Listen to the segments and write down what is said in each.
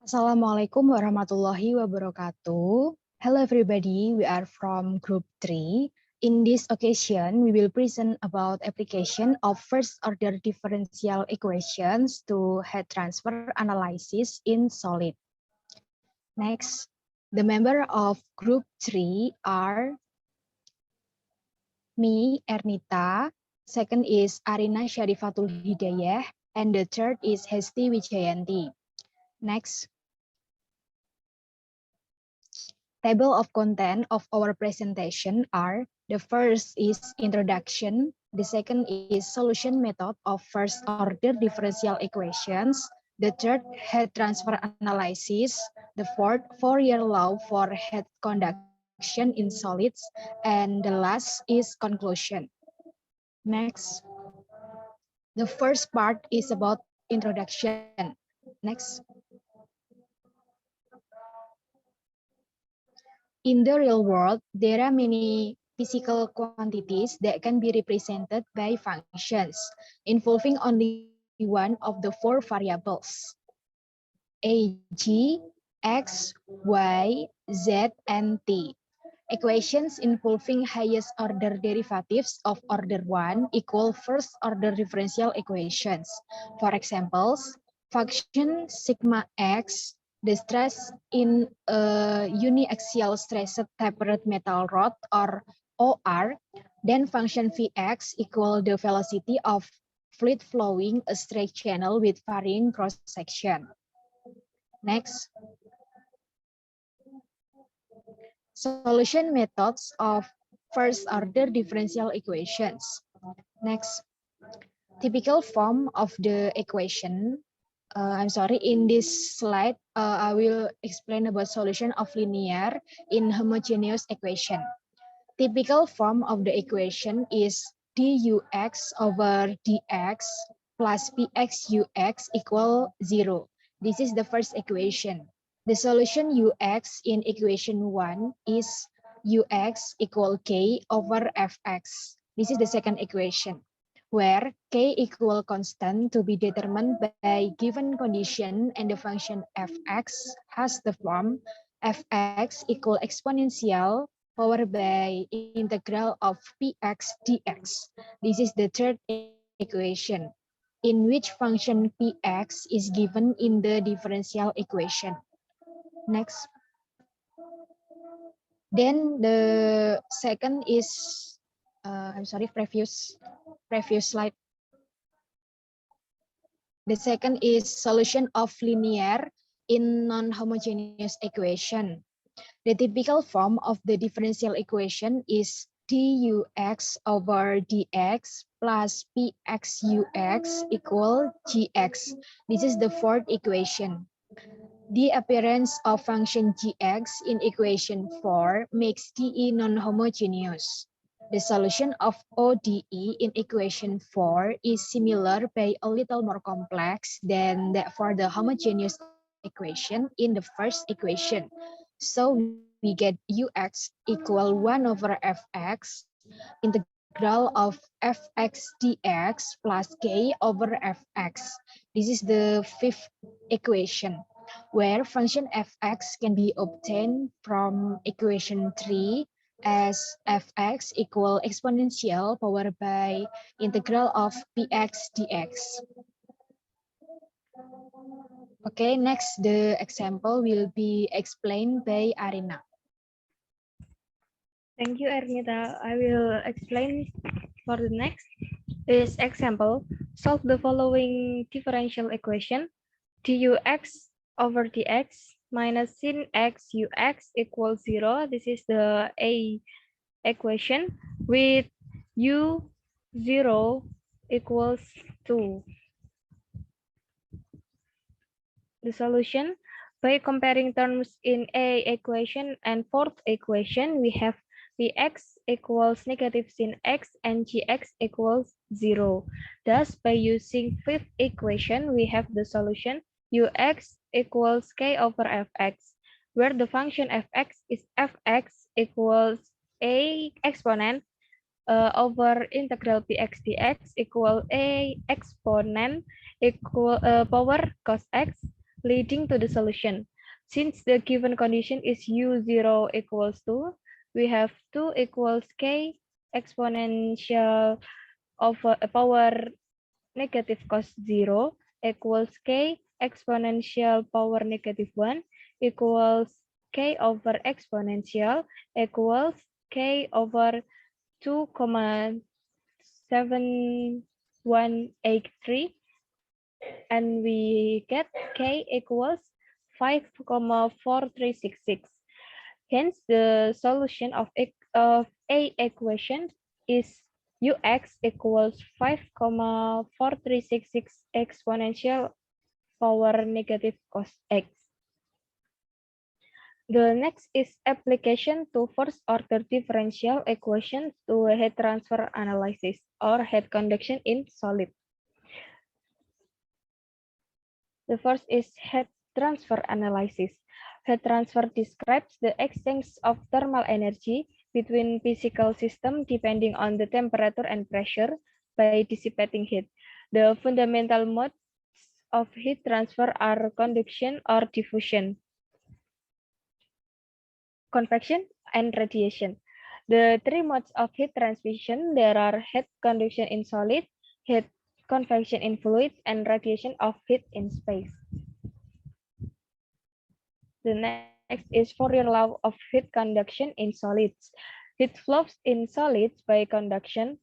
Assalamualaikum warahmatullahi wabarakatuh. Hello everybody, we are from group 3. In this occasion, we will present about application of first order differential equations to heat transfer analysis in solid. Next, the member of group 3 are me, Ernita, second is Arina Syarifatul Hidayah, and the third is Hesti Wijayanti. Next, table of content of our presentation are: the first is introduction, the second is solution method of first order differential equations, the third heat transfer analysis, the fourth Fourier law for heat conduction in solids, and the last is conclusion. Next, the first part is about introduction. Next. In the real world, there are many physical quantities that can be represented by functions involving only one of the four variables: a, g, x, y, z, and t. Equations involving highest order derivatives of order 1 equal first order differential equations. For examples, function sigma x, the stress in a uniaxial stressed tapered metal rod, or OR, then function Vx equal the velocity of fluid flowing a straight channel with varying cross section. Next, solution methods of first order differential equations. Next, typical form of the equation. In this slide, I will explain about solution of linear inhomogeneous equation. Typical form of the equation is dux over dx plus pxux equal 0. This is the first equation. The solution ux in equation 1 is ux equal k over fx. This is the second equation, where k equal constant to be determined by given condition and the function fx has the form fx equal exponential powered by integral of px dx. This is the third equation, in which function px is given in the differential equation. Next. Then the second is, previous slide. The second is solution of linear in non-homogeneous equation. The typical form of the differential equation is dux over dx plus pxux equal gx. This is the fourth equation. The appearance of function gx in equation 4 makes DE non-homogeneous. The solution of ODE in equation 4 is similar but a little more complex than that for the homogeneous equation in the first equation. So we get ux equal 1 over fx, integral of fx dx plus k over fx. This is the fifth equation, where function fx can be obtained from equation 3 as fx equal exponential powered by integral of px dx. Okay, next the example will be explained by Arina. Thank you, Ernita. I will explain for the next is example. Solve the following differential equation: dux over dx minus sin x ux equals 0. This is the A equation with u0 equals 2. The solution: by comparing terms in A equation and fourth equation, we have Px equals negative sin x and Gx equals 0. Thus, by using fifth equation, we have the solution Ux equals k over fx, where the function fx is fx equals a exponent over integral px dx equal a exponent equal power cos x leading to the solution. Since the given condition is U0 equals 2, we have 2 equals K exponential over power negative cos 0 equals K exponential power negative 1 equals K over exponential equals K over 2,7183, and we get K equals 5,4366. Hence, the solution of A equation is Ux equals 5,4366 exponential power negative cos x. The next is application to first order differential equations to heat transfer analysis or heat conduction in solid. The first is heat transfer analysis. Heat transfer describes the exchange of thermal energy between physical systems depending on the temperature and pressure by dissipating heat. The fundamental modes of heat transfer are conduction or diffusion, convection, and radiation. The three modes of heat transmission, there are heat conduction in solid, heat convection in fluids, and radiation of heat in space. The next is Fourier law of heat conduction in solids. Heat flows in solids by conduction.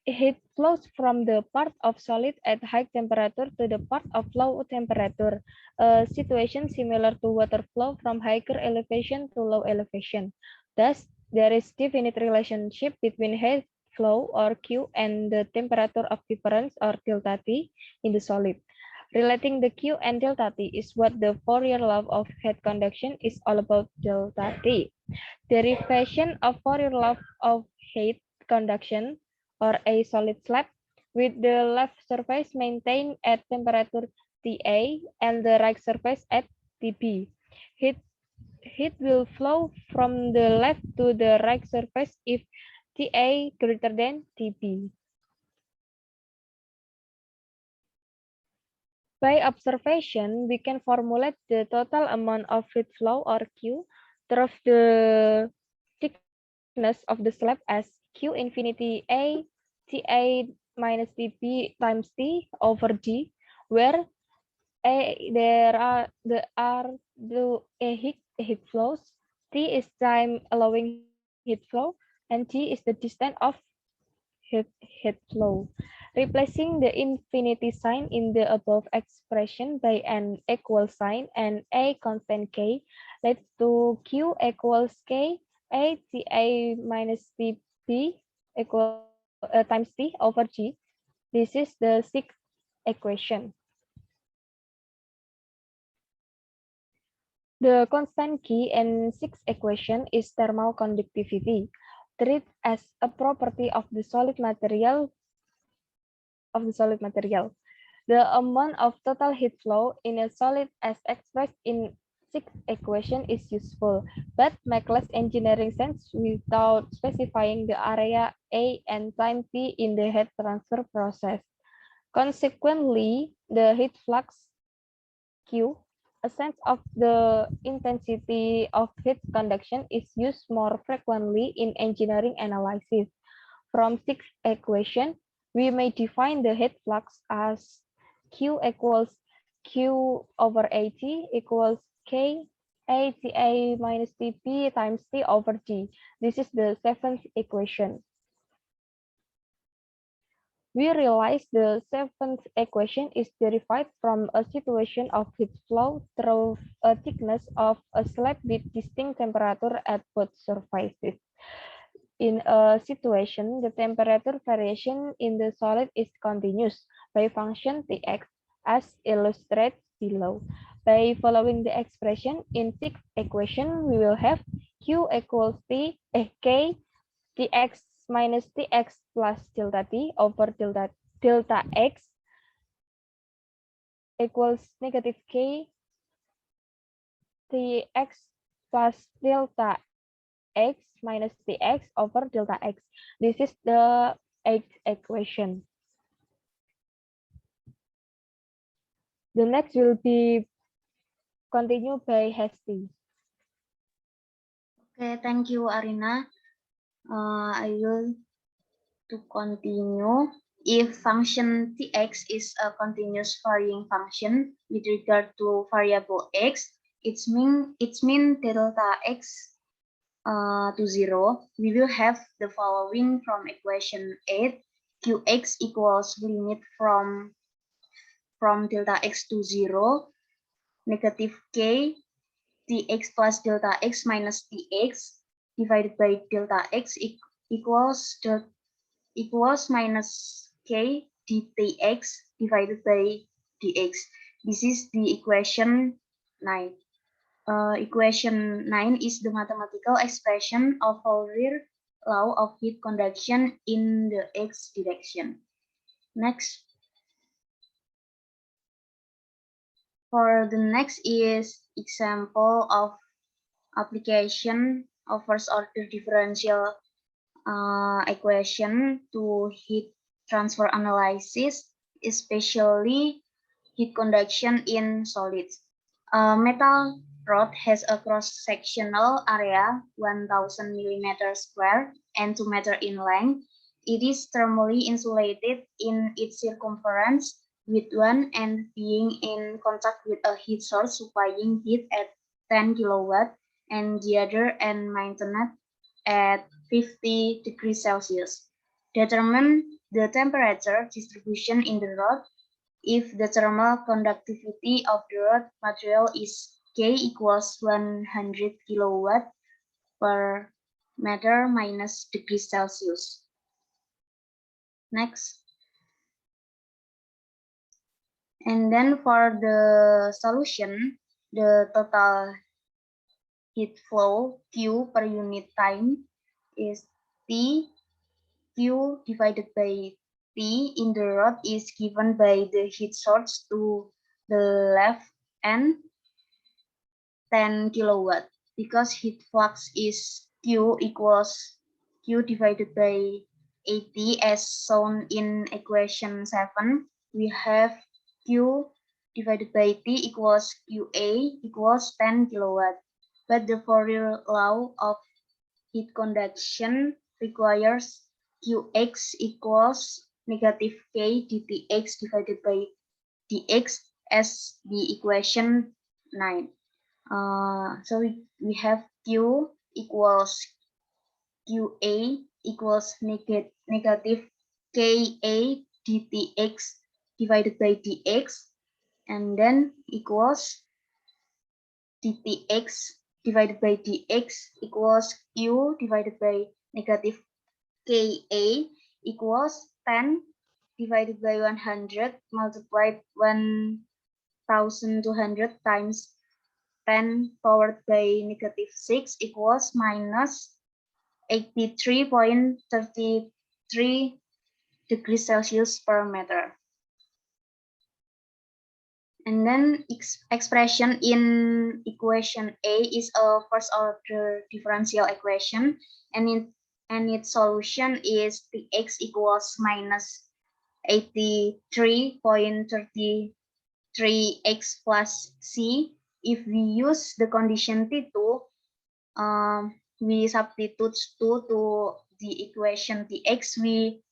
Heat flows from the part of solid at high temperature to the part of low temperature, a situation similar to water flow from higher elevation to low elevation. Thus, there is definite relationship between heat flow or Q and the temperature of difference or delta T in the solid. Relating the Q and delta T is what the Fourier law of heat conduction is all about. Delta T. Derivation of Fourier law of heat conduction or a solid slab with the left surface maintained at temperature TA and the right surface at TB. Heat will flow from the left to the right surface if TA greater than TB. By observation, we can formulate the total amount of heat flow or Q through the thickness of the slab as Q infinity A TA minus TB times T over D, where the heat flows, T is time allowing heat flow, and G is the distance of heat flow. Replacing the infinity sign in the above expression by an equal sign and a constant k leads to Q equals K A TA minus TB equal times T over G. This is the sixth equation. The constant key in sixth equation is thermal conductivity, treated as a property of the solid material. The amount of total heat flow in a solid as expressed in sixth equation is useful, but make less engineering sense without specifying the area A and time T in the heat transfer process. Consequently, the heat flux Q, a sense of the intensity of heat conduction, is used more frequently in engineering analysis. From sixth equation, we may define the heat flux as Q equals Q over AT equals K ATA minus TP times T over G. This is the seventh equation. We realize the seventh equation is derived from a situation of heat flow through a thickness of a slab with distinct temperature at both surfaces. In a situation, the temperature variation in the solid is continuous by function Tx, as illustrated below. By following the expression in sixth equation, we will have Q equals K Tx minus Tx plus delta T over delta X equals negative K Tx plus delta X minus Tx over delta X. This is the eighth equation. The next will be continue by Hesti. Okay, thank you, Arina. I will to continue. If function tx is a continuous varying function with regard to variable x, it's mean delta x to 0. We will have the following from equation 8. Qx equals limit from delta x to 0, negative k tx plus delta x minus tx divided by delta x equals minus k dtx divided by dx. This is the equation 9. Equation 9 is the mathematical expression of Fourier law of heat conduction in the x direction. Next. For the next is example of application of first order differential equation to heat transfer analysis, especially heat conduction in solids. A metal rod has a cross-sectional area 1000 millimeters square and 2 meters in length. It is thermally insulated in its circumference, with one end being in contact with a heat source supplying heat at 10 kilowatt and the other end maintained at 50 degrees Celsius. Determine the temperature distribution in the rod if the thermal conductivity of the rod material is K equals 100 kilowatt per meter minus degrees Celsius. Next. And then for the solution, the total heat flow Q per unit time is T. Q divided by T in the rod is given by the heat source to the left and 10 kilowatt. Because heat flux is Q equals Q divided by 80 as shown in equation 7, we have Q divided by T equals QA equals 10 kilowatt. But the Fourier law of heat conduction requires Qx equals negative K dtx divided by dx as the equation 9. So we have Q equals QA equals negative KA dtx divided by dx, and then equals dtx divided by dx equals Q divided by negative KA equals 10 divided by 100 multiplied 1200 times 10 powered by negative 6 equals minus 83.33 degrees Celsius per meter. And then expression in equation A is a first order differential equation, and its solution is Tx equals minus 83.33x plus C. If we use the condition T2, we substitute 2 to the equation Tx, we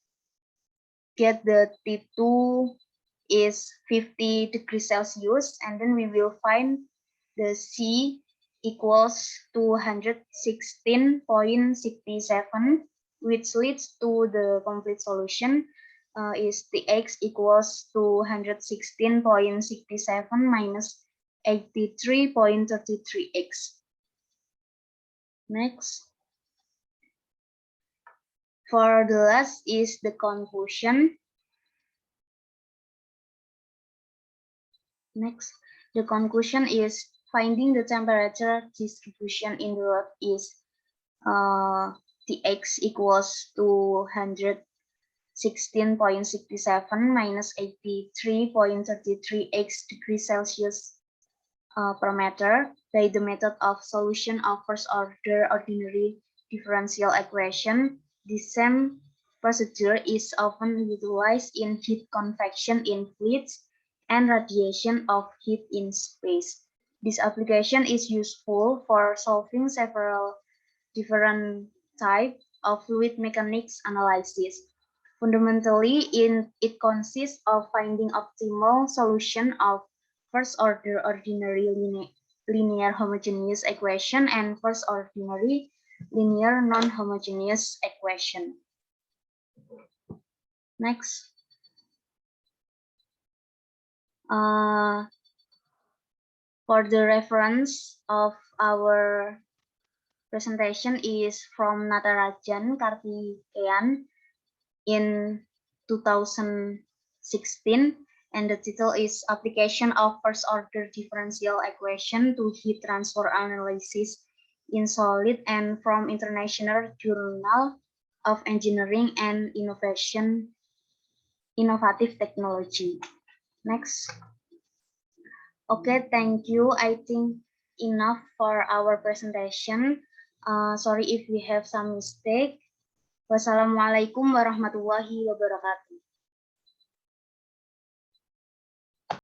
get the T2 is 50 degrees Celsius, and then we will find the C equals 216.67, which leads to the complete solution is Tx equals 216.67 minus 83.33x. Next. For the last is the conclusion. Next, the conclusion is finding the temperature distribution in the rod is Tx equals 216.67 minus 83.33x degrees Celsius per meter by the method of solution of first order ordinary differential equation. The same procedure is often utilized in heat convection in fluids and radiation of heat in space. This application is useful for solving several different types of fluid mechanics analysis. Fundamentally, it consists of finding optimal solution of first-order ordinary linear homogeneous equation and first-ordinary linear non-homogeneous equation. Next. For the reference of our presentation is from Natarajan Kartikeyan in 2016, and the title is Application of First Order Differential Equation to Heat Transfer Analysis in Solid, and from International Journal of Engineering and Innovative Technology. Next. Okay, thank you. I think enough for our presentation. Sorry if we have some mistake. Wassalamualaikum warahmatullahi wabarakatuh.